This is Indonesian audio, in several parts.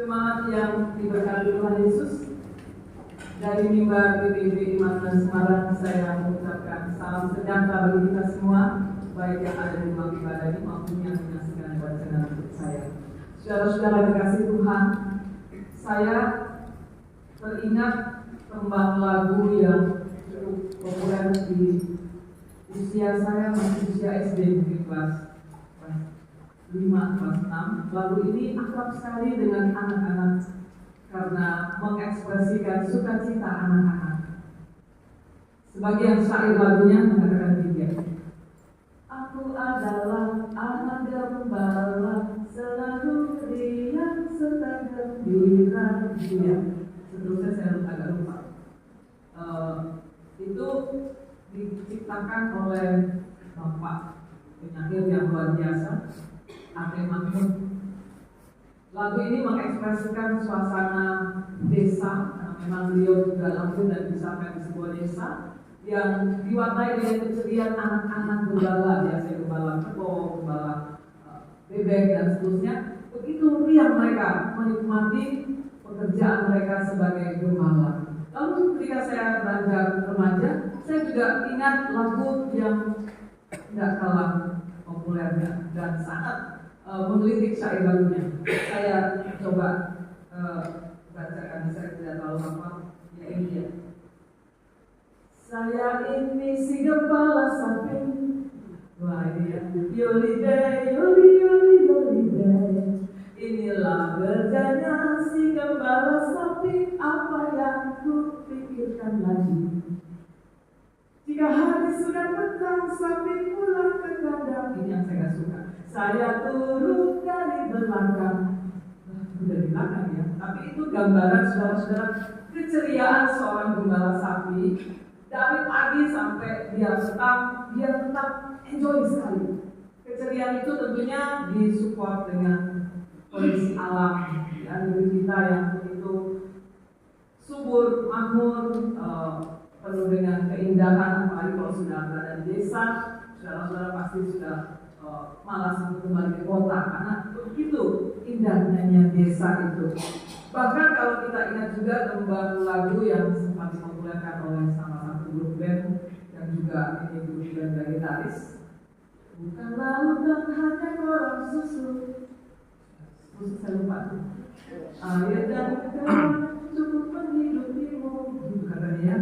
Jemaat yang diberkati Tuhan Yesus, dari mimbar PPIP Imanan Semarang saya mengucapkan salam sejahtera bagi kita semua, baik yang ada di rumah ibadah ini maupun yang menyaksikan wacana untuk saya. Saudara-saudara dikasih Tuhan, saya teringat tembang lagu yang cukup populer di usia saya, masih usia SD mungkin kelas 5, kelas 6. Lagu ini akrab sekali dengan anak-anak karena mengekspresikan sukacita anak-anak. Sebagian syair lagunya mengatakan demikian. Aku adalah anak gembala, selalu riang serta gembira. Seterusnya saya agak lupa. Itu diciptakan oleh Bapak penyair yang luar biasa, Ate Mahmud. Lagu ini mengekspresikan suasana desa, karena memang beliau juga langsung dan besarkan di sebuah desa yang diwarnai dengan keceriaan anak-anak gembala, biasanya gembala kerbau, gembala bebek dan seterusnya. Begitu riang mereka menikmati pekerjaan mereka sebagai gembala. Lalu ketika saya beranjak remaja, saya juga ingat lagu yang tidak kalah populernya dan sangat menggelitik syair lagunya. Saya coba bacakan, saya tidak tahu apa ya, ini ya. Saya ini si gembala sapi. Wah ini ya. Yolide, yoli, yoli, yolide. Inilah kerjanya si gembala sapi. Apa yang ku pikirkan lagi? Jika hari sudah petang, sapi pulang ke kandang. Ini yang saya suka. Saya turun dari belakang. Sudah di belakang ya. Tapi itu gambaran saudara-saudara keceriaan seorang gembala sapi. Dari pagi sampai dia tetap enjoy sekali. Keceriaan itu tentunya disupport dengan kondisi alam. Ya, negeri kita yang begitu subur, makmur, penuh dengan keindahan. Apalagi kalau sudah berada di desa, saudara-saudara pasti sudah malas untuk kembali ke kota karena begitu indahnya desa itu. Bahkan kalau kita ingat juga tembang lagu yang sempat dipopulerkan oleh salah satu grup band yang juga ini grup band legendaris, bukan lautan hanya korang susu saya lupa tuh. Air dan garam cukup menghidupimu, gitu katanya ya.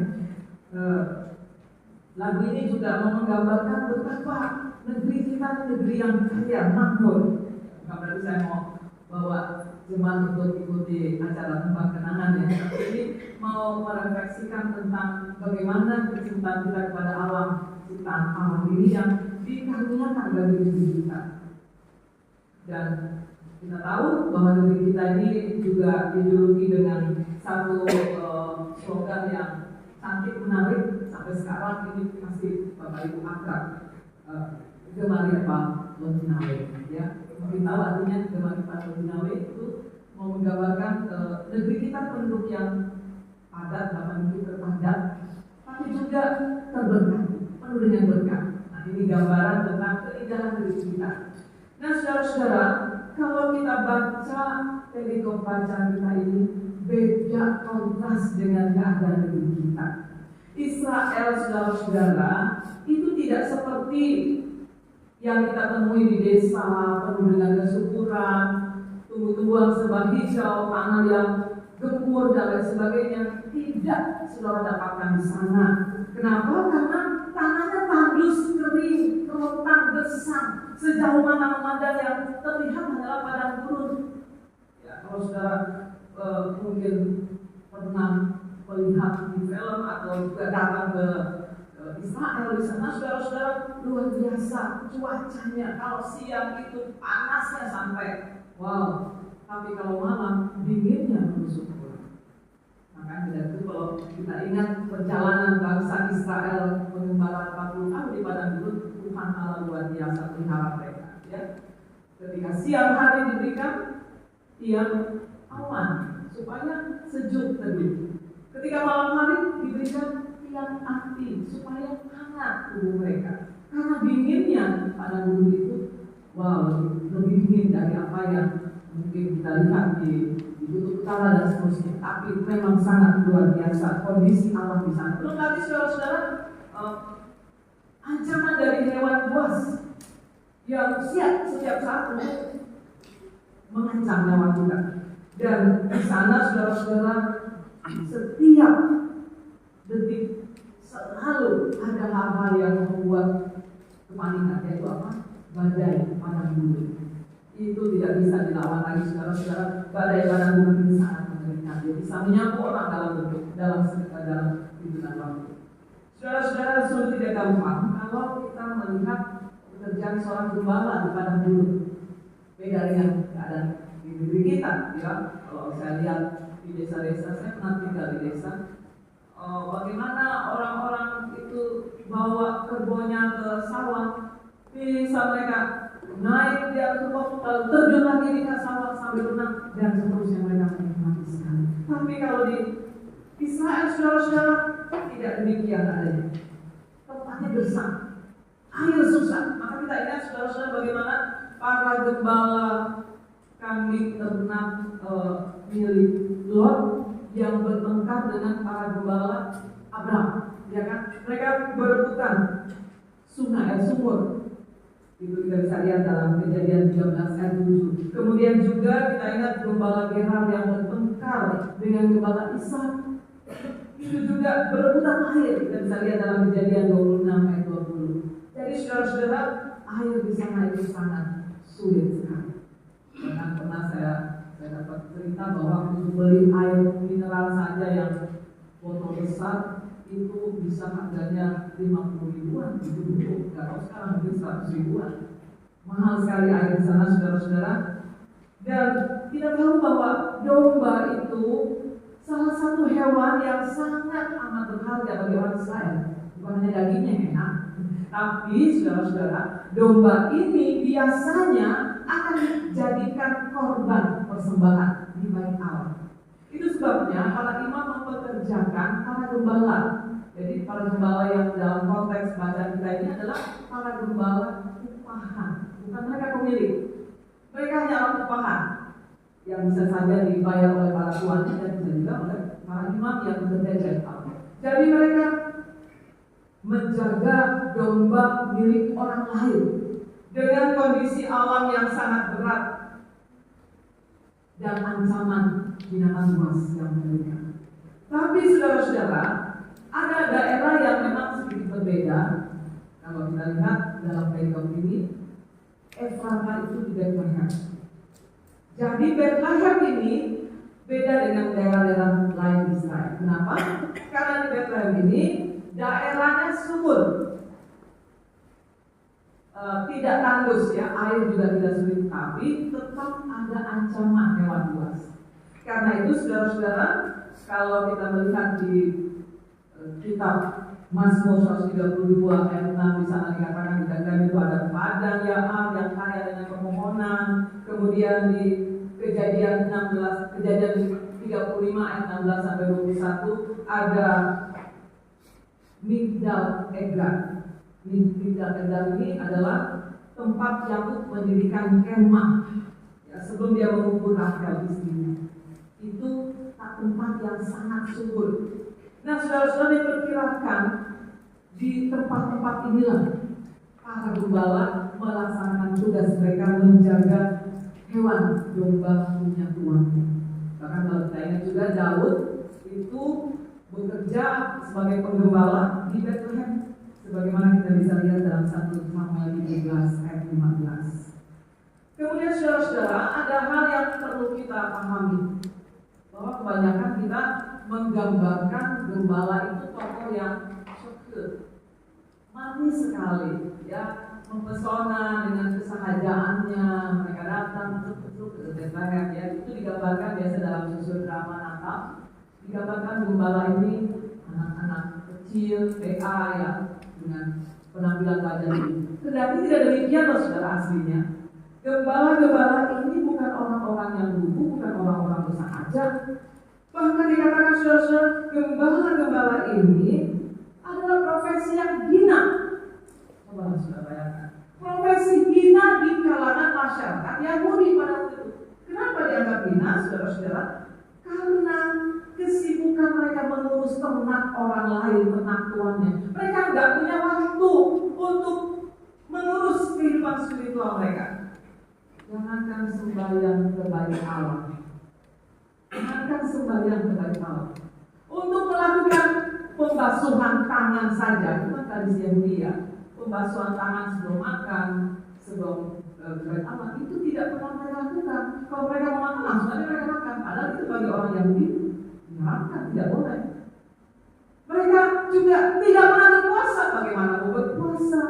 Lagu ini juga menggambarkan betapa negeri kita negeri yang kaya, makmur. Bukan berarti saya mau bawa jemaat untuk ikuti acara tembang kenangan ya. Tapi ini mau merefleksikan tentang bagaimana kecintaan kita kepada alam, ciptaan alam ini yang dikaruniakan bagi diri kita. Dan kita tahu bahwa negeri kita ini juga dijuluki dengan satu slogan yang cantik menarik sampai sekarang ini masih Bapak Ibu akrab. Gemari apa Lotinawe ya. Mungkin tahu artinya Gemari apa Lotinawe itu mau menggambarkan negeri kita penduduk yang padat, bahkan mungkin terpadat, tapi juga terberkati, penuh dengan berkah. Nah ini gambaran tentang keindahan negeri kita. Nah saudara-saudara, kalau kita baca telekom baca kita ini beda kontras dengan keadaan negeri kita. Israel saudara-saudara itu tidak seperti yang kita temui di desa penuh dengan kesuburan, tumbuh-tumbuhan serba hijau, tanah yang gembur dan lain sebagainya. Tidak saudara dapatkan di sana. Kenapa? Karena tanahnya tandus, kering, kerontang, gersang. Sejauh mana memandang yang terlihat adalah padang gurun. Ya, kalau saudara mungkin pernah melihat di film atau juga datang ke Israel di sana, saudara-saudara luar biasa cuacanya. Kalau siang itu panasnya sampai wow, tapi kalau malam dinginnya menusuk pulang. Maka dari itu kalau kita ingat perjalanan bangsa Israel mengembara 40 tahun di padang gurun, Tuhan Allah luar biasa pelihara mereka. Ya, ketika siang hari diberikan tiang awan supaya sejuk teduh. Ketika malam hari diberikan tiang api supaya hangat tubuh mereka. Karena dinginnya pada bumi itu, wow, lebih dingin dari apa yang mungkin kita lihat di kutub utara dan seterusnya, tapi memang sangat luar biasa kondisi alam di sana. Belum lagi saudara-saudara, ancaman dari hewan buas yang siap setiap saat untuk mengancam nyawa kita. Dan di sana saudara-saudara, setiap detik selalu ada hal-hal yang membuat kepanikan, yaitu apa? Badai padang gurun. Itu tidak bisa dilawan lagi saudara-saudara. Badai padang gurun ini sangat mengerikan. Dia bisa menyapu orang dalam hidupan waktu. Saudara-saudara, sulit tidak gampang kalau kita melihat pekerjaan seorang gembala di padang gurun. Beda dengan keadaan di negeri kita, ya. Kalau saya lihat di desa-desa, saya pernah tinggal di desa. Bagaimana orang-orang itu bawa kerbaunya ke sawah, bisa mereka naik di atas pokok, lalu terjun lagi di sawah sambil renang dan seterusnya, mereka menikmati sekali. Tapi kalau di Israel, saudara-saudara, tidak demikian adanya. Tempatnya gersang, air susah. Maka kita ingat saudara-saudara bagaimana para gembala kambing ternak milik Lot yang bertengkar dengan para gembala Abraham, ya kan? Mereka berebutan sumur. Itu kita bisa lihat dalam Kejadian 13 ayat 7. Kemudian juga kita ingat gembala Gerar yang bertengkar dengan gembala Ishak. Itu juga berebutan air. Kita bisa lihat dalam Kejadian 26 ayat 20. Jadi saudara-saudara, air di sana itu sangat sulit sekali. Bahkan pernah saya dapat cerita bahwa untuk beli air mineral saja yang botol besar itu bisa harganya 50 ribuan itu dulu. Kalau sekarang mungkin 100 ribuan. Mahal sekali air di sana saudara-saudara. Dan kita tahu bahwa domba itu salah satu hewan yang sangat amat berharga bagi orang Israel. Bukan hanya dagingnya yang enak, tapi saudara-saudara, domba ini biasanya akan dijadikan korban persembahan di bait Allah. Itu sebabnya para imam mempekerjakan para gembala. Jadi para gembala yang dalam konteks bacaan kita ini adalah para gembala upahan, bukan mereka pemilik. Mereka hanya upahan yang bisa saja dibayar oleh para tuannya dan bisa juga oleh para imam yang bekerja di Allah. Jadi mereka menjaga domba milik orang lain dengan kondisi alam yang sangat berat dan ancaman binatang buas yang mengerikan. Tapi saudara-saudara, ada daerah yang memang sedikit berbeda. Kalau kita lihat dalam perikop ini, Efrata itu di Bethlehem. Jadi Bethlehem ini beda dengan daerah-daerah lain di Israel. Kenapa? Karena di Bethlehem ini daerahnya subur, tidak tandus ya, air juga tidak sulit, tapi tetap ada ancaman hewan buas. Karena itu saudara-saudara, kalau kita melihat di kitab Mazmur 132 ayat 6 di sana dikatakan di dalam itu ada padang Yaam yang kaya dengan pepohonan. Kemudian di Kejadian 35 ayat 16 sampai 21 ada Migdal Edar. Migdal Edar ini adalah tempat Yakub mendirikan kemah ya, sebelum dia mengubur Rahel istrinya. Itu tempat yang sangat subur. Nah, saudara-saudara, diperkirakan di tempat-tempat inilah para gembala melaksanakan tugas mereka menjaga hewan domba punya tuannya. Bahkan kalau kita ingat juga Daud itu bekerja sebagai penggembala di Bethlehem, sebagaimana kita bisa lihat dalam 1 Samuel 13 ayat 15. Kemudian saudara-saudara, ada hal yang perlu kita pahami, bahwa kebanyakan kita menggambarkan gembala itu tokoh yang manis sekali, ya, mempesona dengan kesahajaannya. Mereka datang ke Bethlehem, ya, itu digambarkan biasa dalam susun drama Natal. Digambarkan gembala ini anak-anak kecil, PA ya, dengan penampilan wajah ini. Tetapi tidak demikian loh saudara aslinya. Gembala-gembala ini bukan orang-orang yang lugu, bukan orang-orang bersahaja. Bahkan dikatakan saudara-saudara, gembala-gembala ini adalah profesi yang hina. Coba saudara bayangkan, profesi hina di kalangan masyarakat Yahudi pada waktu itu. Kenapa dianggap hina, saudara-saudara? Karena kesibukan mereka mengurus ternak orang lain, ternak tuannya. Mereka nggak punya waktu untuk mengurus kehidupan spiritual mereka. Jangankan sembahyang kepada Allah. Jangankan sembahyang kepada Allah. Untuk melakukan pembasuhan tangan saja, itu kan tradisi Yahudi ya. Pembasuhan tangan sebelum makan, sebelum kepada Allah, itu tidak pernah mereka lakukan. Kalau mereka mau makan, langsung aja mereka makan. Padahal itu bagi orang Yahudi diharamkan, tidak boleh. Mereka juga tidak pernah berpuasa. Bagaimana mau berpuasa?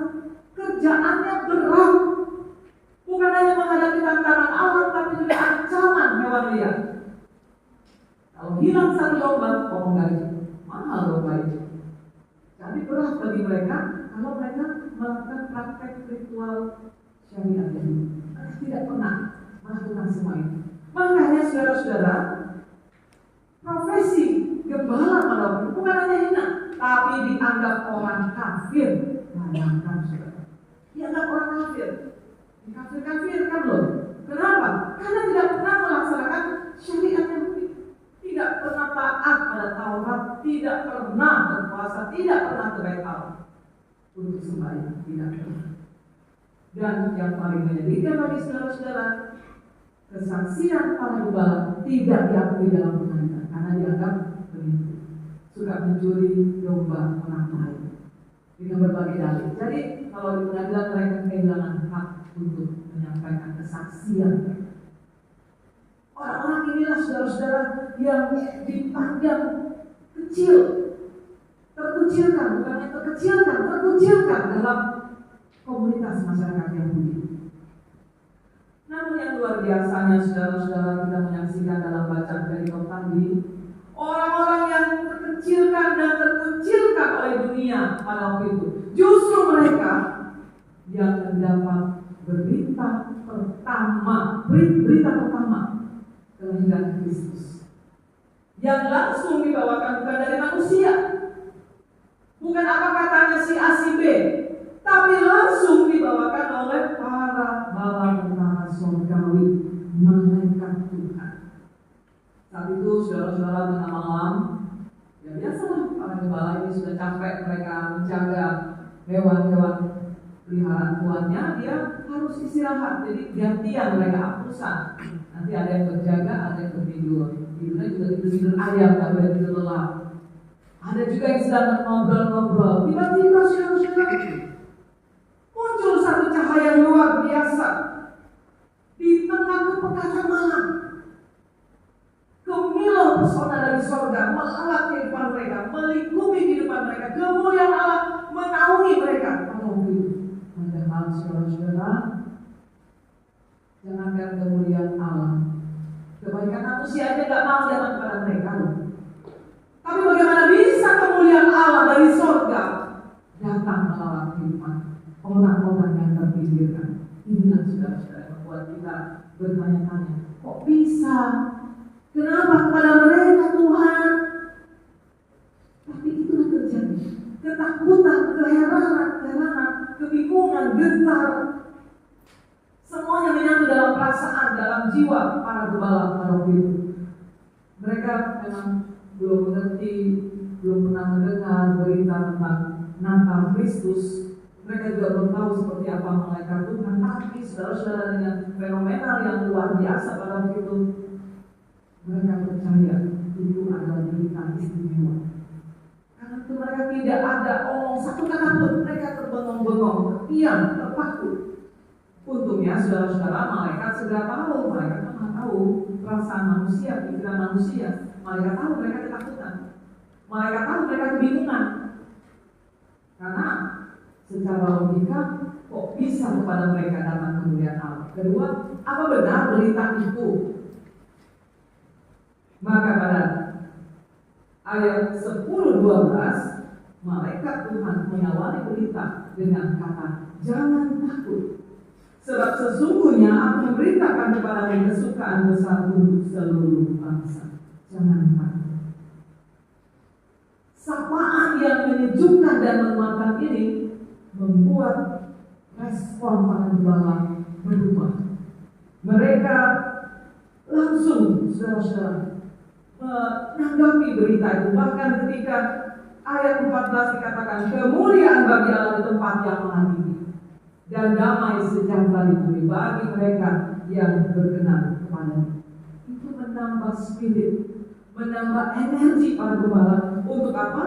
Kerjaannya berat. Bukan hanya menghadapi tantangan alam, tapi juga ancaman hewan liar. Kalau hilang satu domba, potong gaji. Mahal domba itu. Jadi berat bagi mereka kalau mereka melakukan praktek ritual syariat ini. Mereka tidak pernah melakukan semua itu. Makanya saudara-saudara, profesi gembala pada waktu itu bukan hanya hina, tapi dianggap orang kafir. Bayangkan saudara, dianggap orang kafir. Kafir kan loh. Kenapa? Karena tidak pernah melaksanakan syariat Yahudi, tidak pernah taat pada Taurat, tidak pernah berpuasa, tidak pernah ke bait Allah untuk sembahyang, tidak pernah. Dan yang paling menyedihkan bagi saudara-saudara, kesaksian para gembala tidak diakui dalam pengadilan karena dianggap penipu, suka mencuri domba orang lain dengan berbagai dalih. Jadi kalau di pengadilan mereka kehilangan hak untuk menyampaikan kesaksian. Orang-orang inilah saudara-saudara yang dipandang kecil, terkucilkan, bukan yang terkucilkan dalam komunitas masyarakat Yahudi. Namun yang luar biasanya saudara-saudara kita menyaksikan dalam bacaan perikop tadi, orang-orang yang terkecilkan dan terkucilkan oleh dunia pada waktu itu, justru mereka yang mendapat berita pertama kelahiran Kristus, yang langsung dibawakan bukan dari manusia, bukan apa katanya si A si B, tapi langsung dibawakan oleh para bala tentara surgawi, malaikat Tuhan. Saat itu saudara-saudara tengah malam, ya biasalah para gembala ini sudah capek mereka menjaga hewan-hewan peliharaan tuannya, dia harus istirahat. Jadi gantian mereka apusan. Nanti ada yang berjaga, ada yang tertidur. Tidurnya juga tidur ayam, nggak boleh tidur lelap. Ada juga yang sedang ngobrol-ngobrol. Tiba-tiba saudara-saudara muncul satu cahaya luar biasa di tengah kepekatan malam. Kemilau pesona dari sorga melelap kehidupan mereka, melingkupi kehidupan mereka. Kemuliaan Allah menaungi mereka. Padahal saudara-saudara, jangankan kemuliaan Allah, kebaikan manusia aja gak mau datang kepada mereka. Tapi bagaimana bisa kemuliaan Allah dari sorga datang melalui kehidupan orang-orang yang terpinggirkan? Inilah saudara-saudara yang membuat kita bertanya-tanya, kok bisa? Kenapa kepada mereka Tuhan? Tapi itulah terjadi. Ketakutan, keheranan, kebingungan, gentar, semuanya menyatu dalam perasaan, dalam jiwa para gembala pada waktu itu. Mereka memang belum mengerti, belum pernah mendengar berita tentang Natal Kristus. Mereka juga belum tahu seperti apa malaikat Tuhan. Tapi saudara-saudara, dengan fenomena yang luar biasa pada waktu itu, mereka percaya itu adalah berita istimewa. Karena itu mereka tidak ada omong satu kata pun, mereka terbengong-bengong, terdiam, terpaku. Untungnya saudara-saudara, malaikat segera tahu, malaikat tahu perasaan manusia, pikiran manusia. Malaikat tahu mereka ketakutan, malaikat tahu mereka kebingungan. Karena secara logika, kok bisa kepada mereka datang kemuliaan Allah? Kedua, apa benar berita itu? Maka pada ayat 10-12, malaikat Tuhan mengawali berita dengan kata, jangan takut, sebab sesungguhnya aku memberitakan kepadamu kesukaan besar untuk seluruh bangsa. Jangan takut. Sapaan yang menyejukkan dan menguatkan ini membuat respon para gembala berubah. Mereka langsung saudara-saudara menanggapi berita itu. Bahkan ketika ayat 14 dikatakan, kemuliaan bagi Allah di tempat yang maha tinggi dan damai sejahtera di bumi bagi mereka yang berkenan kepadanya. Itu menambah spirit, menambah energi para gembala. Untuk apa?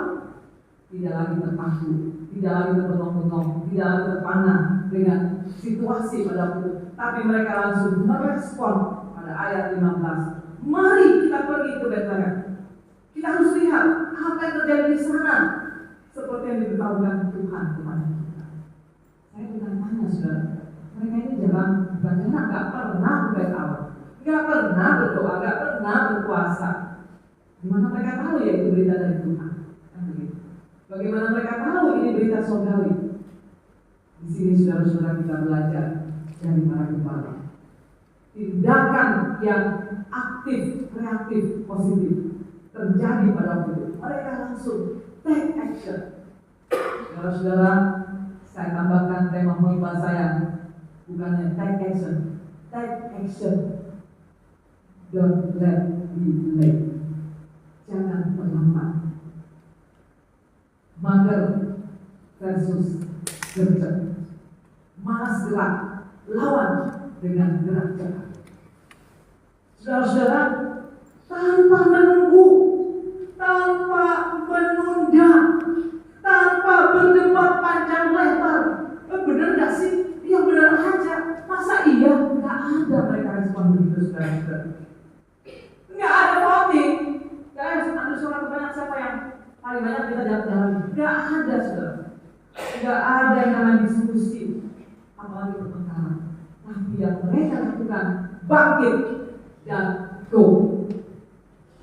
Tidak lagi terpaku, tidak lagi terbengong-bengong, tidak lagi terpana dengan situasi pada waktu itu, tapi mereka langsung merespon pada ayat 15. Mari kita pergi ke Betlehem. Kita harus lihat apa yang terjadi di sana, seperti yang diberitahukan Tuhan kepada kita. Saya bertanya, saudara, mereka ini jarang nggak pernah berdoa Allah, nggak pernah berdoa, nggak pernah berpuasa. Gimana mereka tahu ya itu berita dari Tuhan? Bagaimana mereka tahu ini berita surgawi? Di sini saudara-saudara kita belajar dari para gembala. Tindakan yang aktif, reaktif, positif terjadi pada waktu itu. Mereka langsung take action. Saudara-saudara, saya tambahkan tema khotbah saya, bukannya take action, take action. Don't let me delay. Jangan terlambat. Mager versus gercep. Malas gerak, lawan dengan gerak cepat. Saudara-saudara, tanpa menunggu, tanpa menunda, tanpa berdebat panjang lebar. Benar gak sih? Ya benar aja. Masa iya? Gak ada mereka respon begitu, saudara-saudara. Gak ada voting. Gak ada surat banyak siapa yang paling banyak kita jalan-jalan. Gak ada, saudara. Gak ada yang namanya diskusi, apalagi pertengkaran. Tapi yang mereka lakukan, bangkit dan go,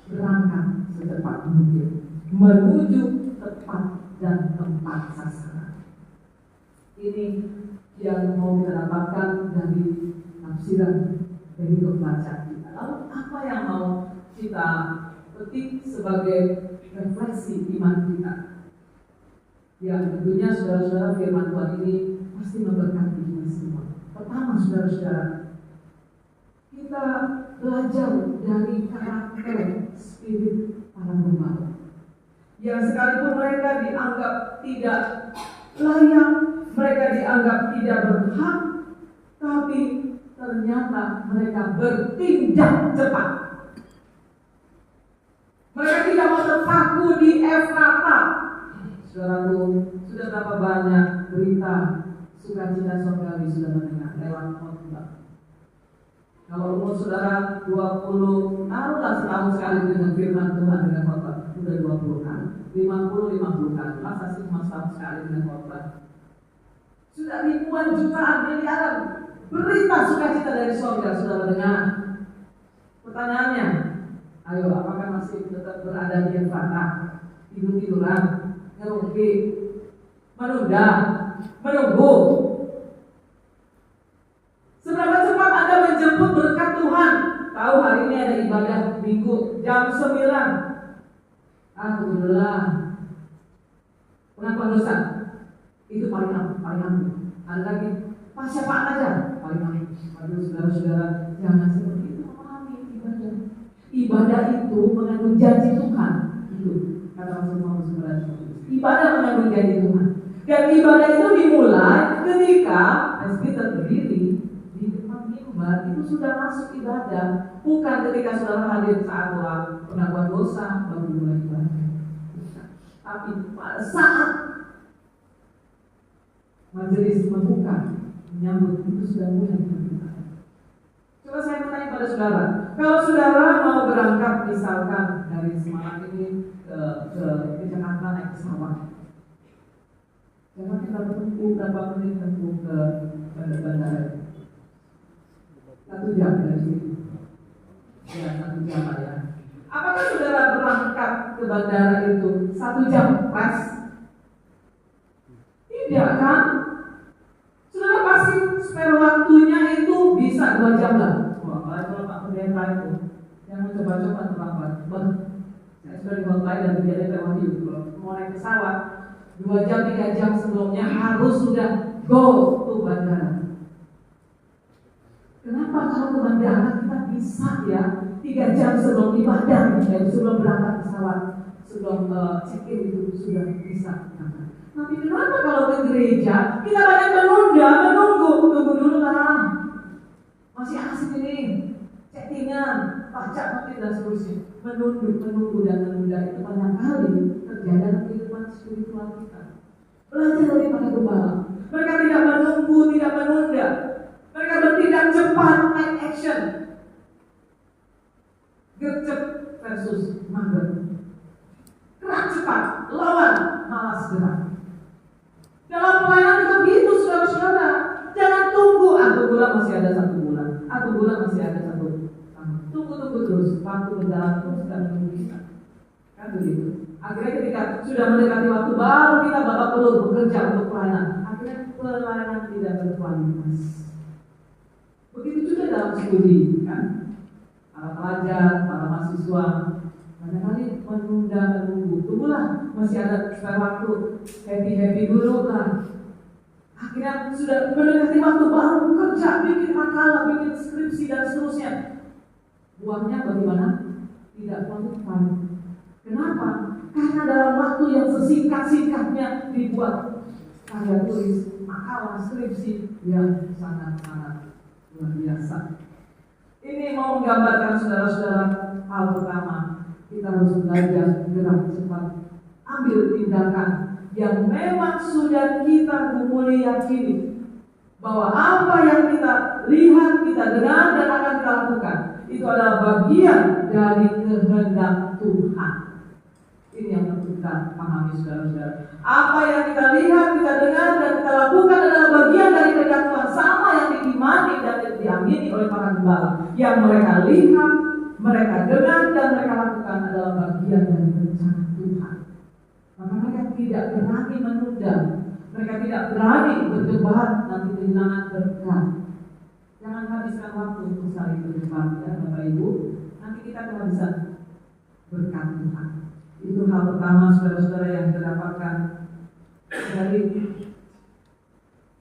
berangkat secepat mungkin menuju tepat dan tempat sasaran. Ini yang mau kita dapatkan dari tafsiran dari pembaca kita. Lalu apa yang mau kita petik sebagai refleksi iman kita? Yang tentunya saudara-saudara, firman Tuhan ini pasti memberkati kita semua. Pertama, saudara-saudara, kita belajar dari karakter spirit para gembala. Yang sekalipun mereka dianggap tidak layak, mereka dianggap tidak berhak, tapi ternyata mereka bertindak cepat. Mereka tidak mau terpaku di Efrata. Saudaraku, sudah berapa banyak berita sukacita surgawi sudah mendengar lewat khotbah. Kalau umur saudara 20, taruhlah setahun sekali dengan firman Tuhan dengan khotbah, sudah 20 kali, 50 kali. Masa sih cuma setahun sekali dengan khotbah? Sudah ribuan jutaan miliaran berita sukacita dari surga sudah mendengar. Pertanyaannya, ayo, apakah masih tetap berada di Efrata, tidur-tiduran, ngerumpi, menunda, menunggu? Seberapa cepat Anda menjemput berkat Tuhan? Tahu hari ini ada ibadah minggu jam 9. Alhamdulillah, pengakuan dosa itu paling ampuh. Ada lagi pasyafaat aja paling ampuh. Aduh, saudara-saudara, jangan seperti itu memahami ibadah. Ibadah itu mengandung janji Tuhan. Itu kata Rasulullah SAW. Ibadah mengandung janji Tuhan. Dan ibadah itu dimulai ketika kita berdiri di depan mimbar. Itu sudah masuk ibadah. Bukan ketika saudara hadir saat pengakuan dosa baru mulai ibadah. Tapi pada saat majelis membuka, menyambut, itu sudah mulai ibadah. Coba saya bertanya pada saudara, kalau saudara mau berangkat misalkan dari Semarang ini ke Jakarta naik pesawat, Jakarta kita tempuh berapa menit tempuh ke bandara? 1 jam dari sini. Ya, 1 jam ya. Apakah saudara berangkat ke bandara itu 1 jam pas? Tidak kan? Saudara pasti spare waktunya itu bisa 2 jam lah. Wah, kalau Pak Pendeta itu jangan coba-coba terlambat. Saya sudah di hotel dan terjadi terwahyu. Kalau mau naik pesawat 2 jam 3 jam sebelumnya harus sudah go to bandara. Kenapa kalau ke bandara kita bisa ya 3 jam sebelum ibadah, sebelum berangkat pesawat, sebelum check-in itu sudah bisa. Tapi kenapa kalau ke gereja kita banyak menunggu, tunggu dulu lah, masih asik ini, chattingan, baca notif dan seterusnya. Menunggu dan menunda itu banyak kali terjadi dalam kehidupan spiritual kita. Belajar dari para gembala. Mereka tidak menunggu, tidak menunda. Mereka bertindak cepat, take action. Gercep versus mager. Gerak cepat, lawan malas gerak. Dalam pelayanan juga begitu, saudara-saudara. Jangan tunggu, tunggulah masih ada 1 bulan, tunggulah masih ada 1 tahun. Tunggu terus, waktu berjalan terus dan menunggu kita. Kan begitu. Akhirnya ketika sudah mendekati waktu baru kita babak belur bekerja untuk pelayanan. Akhirnya pelayanan tidak berkualitas. Begitu juga dalam studi, kan? Para pelajar, para mahasiswa, kadang-kadang menunggu. Tunggulah, masih ada spare waktu, happy dulu lah. Akhirnya sudah mendekati waktu baru kerja, bikin makalah, bikin skripsi dan seterusnya. Buahnya bagaimana? Tidak kualitas. Kenapa? Karena dalam waktu yang sesingkat-singkatnya dibuat karya tulis, makalah, skripsi yang sangat-sangat luar biasa. Ini mau menggambarkan saudara-saudara hal pertama, kita harus belajar gerak cepat, ambil tindakan yang memang sudah kita gumuli yakini bahwa apa yang kita lihat, kita dengar dan akan kita lakukan itu adalah bagian dari kehendak Tuhan. Ini yang perlu kita pahami, saudara-saudara. Apa yang kita lihat, kita dengar dan kita lakukan adalah bagian dari kehendak Tuhan, sama yang diimani dan diamini oleh para gembala. Yang mereka lihat, mereka dengar dan mereka lakukan adalah bagian dari rencana Tuhan. Maka mereka tidak berani menunda, mereka tidak berani berdebat nanti kehilangan berkat. Jangan habiskan waktu untuk saling berdebat, ya Bapak Ibu. Nanti kita kehabisan berkat Tuhan. Itu hal pertama, saudara-saudara, yang kita dapatkan dari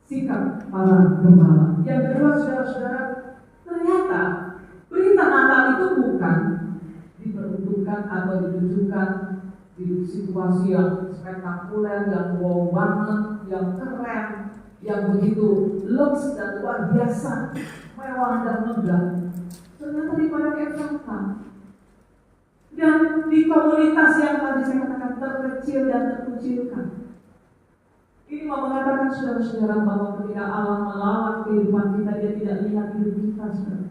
sikap para gembala. Yang kedua, saudara-saudara, ternyata berita Natal itu bukan diperuntukkan atau ditujukan di situasi yang spektakuler, yang wow banget, yang keren, yang begitu lux dan luar biasa, mewah dan megah. Ternyata di pada Jakarta dan di komunitas yang tadi saya katakan terkecil dan terkucilkan. Ini mau mengatakan saudara-saudara bahwa ketika Allah melawat kehidupan kita, Dia tidak lihat hidup kita, saudara.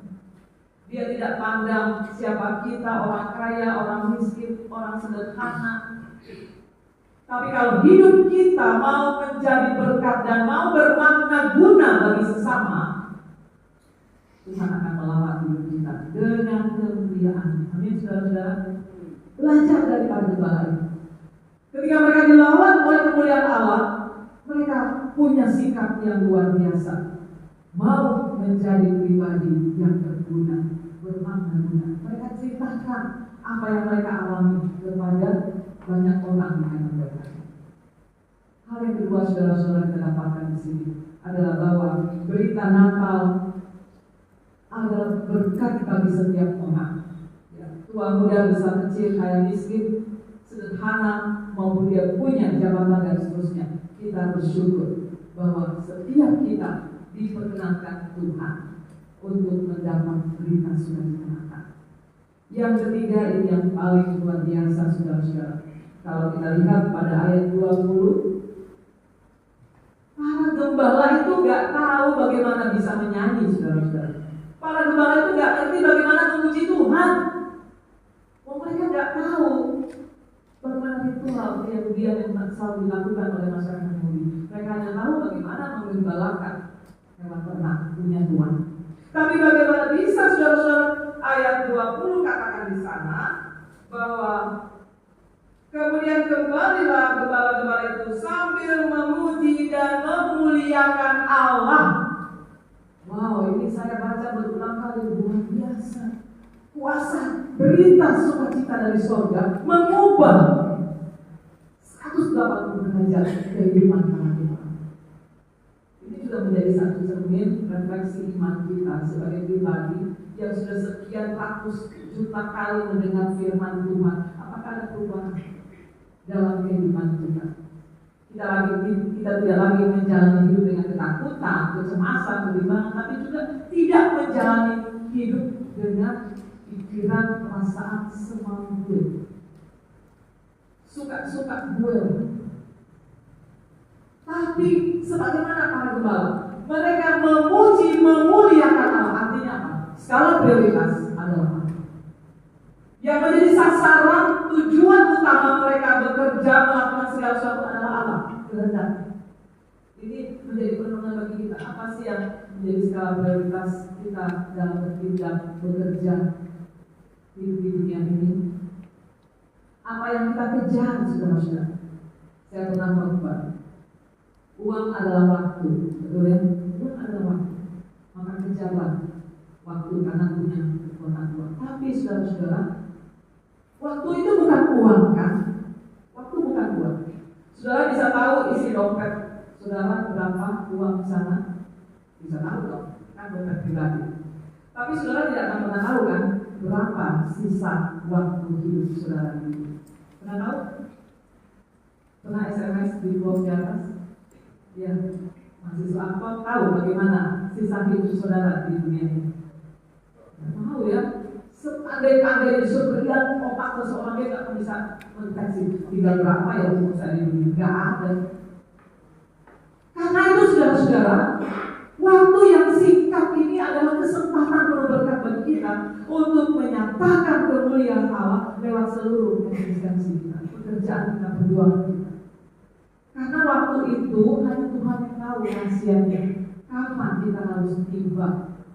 Dia tidak pandang siapa kita, orang kaya, orang miskin, orang sederhana. Tapi kalau hidup kita mau menjadi berkat dan mau bermakna guna bagi sesama, Tuhan akan melawat hidup kita dengan kemuliaan. Amin, saudara-saudara. Belajar dari para gembala ini. Ketika mereka dilawat oleh kemuliaan Allah, mereka punya sikap yang luar biasa. Mau menjadi pribadi yang berguna, bermakna guna. Mereka ceritakan apa yang mereka alami kepada banyak orang yang mereka. Hal yang kedua, saudara-saudara, kita dapatkan di sini adalah bahwa berita Natal adalah berkat bagi setiap orang. Tua muda, besar kecil, kaya miskin, sederhana maupun dia punya jabatan dan seterusnya. Kita bersyukur bahwa setiap kita diperkenankan Tuhan untuk mendapat berita sukacita. Yang ketiga, ini yang paling luar biasa, saudara-saudara. Kalau kita lihat pada ayat 20, para gembala itu gak tahu bagaimana bisa menyanyi, saudara-saudara. Para gembala itu gak ngerti bagaimana memuji Tuhan. Mereka gak tahu bagaimana ritual Yahudian yang selalu dilakukan oleh masyarakat Yahudi. Mereka hanya tahu bagaimana menggembalakan hewan ternak punya Tuhan. Tapi bagaimana bisa, saudara-saudara, ayat 20 katakan di sana bahwa kemudian kembalilah gembala-gembala itu sambil memuji dan memuliakan Allah. Wow, ini saya baca berulang kali, luar biasa. Kuasa berita sukacita dari surga mengubah 180 derajat kehidupan para gembala. Ini sudah menjadi satu cermin refleksi iman kita sebagai pribadi yang sudah sekian ratus juta kali mendengar firman Tuhan, apakah ada perubahan dalam kehidupan kita? Kita tidak lagi menjalani hidup dengan ketakutan, kecemasan, kebimbangan, tapi juga tidak menjalani hidup dengan pikiran, perasaan semau gue, suka-suka gue. Tapi sebagaimana para gembala, mereka memuji, memuliakan Allah. Artinya apa? Skala prioritas adalah apa? Yang menjadi sasaran, tujuan utama mereka bekerja melakukan segala sesuatu adalah Allah. Kehendak. Ini menjadi perenungan bagi kita. Apa sih yang menjadi skala prioritas kita dalam bertindak, bekerja di dunia ini? Apa yang kita kejar, saudara-saudara? Saya pernah mengatakan, uang adalah waktu, betul ya? Uang adalah waktu. Maka kejarlah waktu karena punya kekuatan uang. Tapi saudara-saudara, waktu itu bukan uang kan? Waktu bukan uang. Saudara bisa tahu isi dompet saudara berapa uang di sana? Bisa tahu dong, kan dompet pribadi. Tapi saudara tidak akan pernah tahu kan berapa sisa waktu hidup saudara ini. Pernah tahu? Pernah SMS di blog di atas? Ya, mahasiswa apa tahu bagaimana sisa hidup saudara di dunia ini? Tahu ya? Sepandai-pandai disuruh lihat otak seseorang dia tak bisa mendeteksi tinggal berapa ya umur saya di dunia. Gak ada. Karena itu saudara-saudara, waktu yang singkat ini adalah kesempatan penuh berkat bagi kita untuk menyatakan kemuliaan Allah lewat seluruh eksistensi kita, pekerjaan kita, perjuangan kita. Karena waktu itu hanya Tuhan yang tahu rahasianya. Kapan kita harus tiba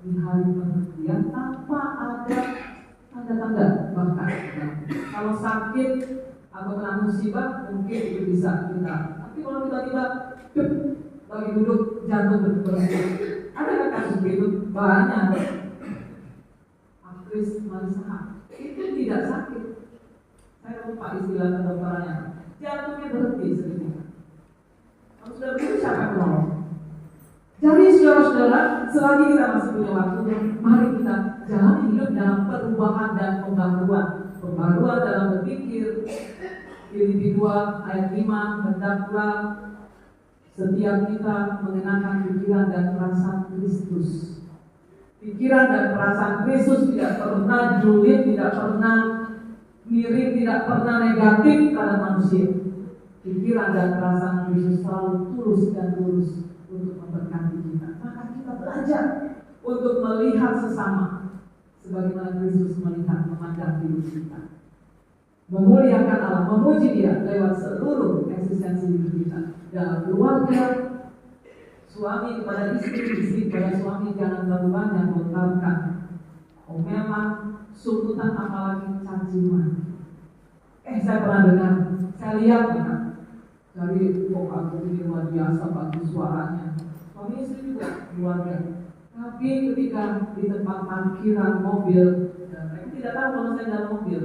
di hari pembuktian tanpa ada tanda-tanda. Bahkan kalau sakit atau kena musibah mungkin itu bisa kita. Tapi kalau tiba-tiba lagi duduk jantung berhenti, ada kan kasus begitu? Banyak. Aktris Marisa itu tidak sakit. Saya lupa istilah kedokterannya. Jantungnya berhenti seketika. Kalau sudah begitu siapa yang menolong? Jadi saudara-saudara, selagi kita masih punya waktu, mari kita jalani hidup dalam perubahan dan pembaruan. Pembaruan dalam berpikir. Filipi 2 ayat 5, hendaklah setiap kita mengenakan pikiran dan perasaan Kristus. Pikiran dan perasaan Kristus tidak pernah julid, tidak pernah miring, tidak pernah negatif pada manusia. Pikiran dan perasaan Kristus selalu tulus dan lurus untuk memberkati kita. Maka kita belajar untuk melihat sesama sebagaimana Kristus melihat, memandang hidup kita. Memuliakan Allah, memuji Dia lewat seluruh eksistensi hidup kita. Dalam keluarga, suami kepada istri, istri kepada suami, jangan terlalu banyak melontarkan omelan, sungkutan, apalagi caci maki. Saya pernah dengar, saya lihat kan, dari vokal ini luar biasa, bagus suaranya. Suami istri juga keluarga. Tapi ketika di tempat parkiran mobil, dan mereka tidak tahu kalau saya dalam mobil,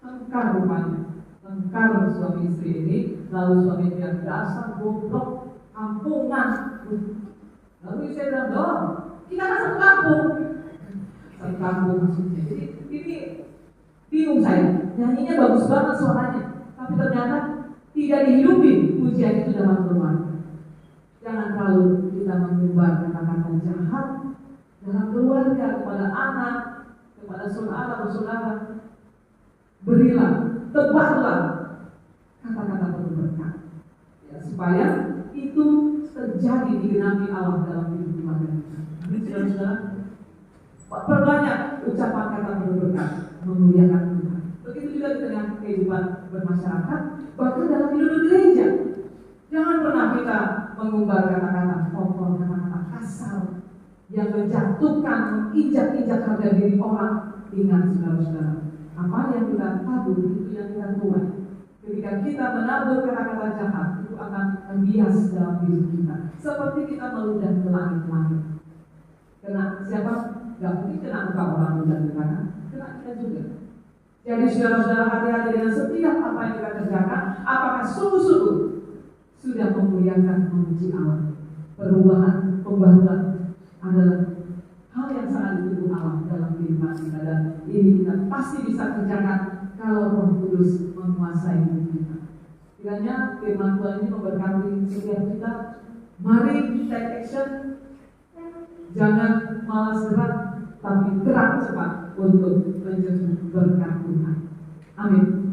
tengkar rupanya, tengkar suami istri ini. Lalu suami bilang, dasar goblok, kampungan. Lalu saya bilang, dong, kita kan satu kampung. Satu kampung maksudnya. Jadi ini bingung saya, nyanyinya bagus banget suaranya, tapi ternyata tidak dihidupi pujian itu dalam keluarga. Jangan terlalu kita mengumbar kata-kata jahat dalam keluarga, kepada anak, kepada saudara atau saudara. Berilah, tebarlah kata-kata penuh berkat, ya, supaya itu terjadi digenapi Allah dalam hidup keluarga kita. Amin, saudara-saudara. Perbanyak ucapan kata penuh berkat, memuliakan Tuhan. Begitu juga di tengah kehidupan bermasyarakat, bahkan dalam hidup gereja. Jangan pernah kita mengumbar kata-kata kotor, kata-kata kasar yang menjatuhkan, menginjak-injak harga diri orang. Ingat saudara-saudara, apa yang kita tabur itu yang kita tuai. Ketika kita menabur kata-kata jahat, itu akan membias dalam diri kita, seperti kita meludah ke langit-langit. Kena siapa? Gak mungkin kena engkau orang muda di sana, kena kita juga. Jadi saudara-saudara, hati-hati dengan setiap apa yang kita kerjakan. Apakah sungguh-sungguh sudah memuliakan, memuji Allah? Perubahan, pembaruan adalah hal yang sangat ditunggu Allah dalam kehidupan kita, dan ini kita pasti bisa kerjakan kalau Roh Kudus menguasai hidup kita. Kiranya firman Tuhan ini memberkati setiap kita. Mari take action, jangan malas gerak, tapi gerak cepat untuk menjemput berkat Tuhan. Amin.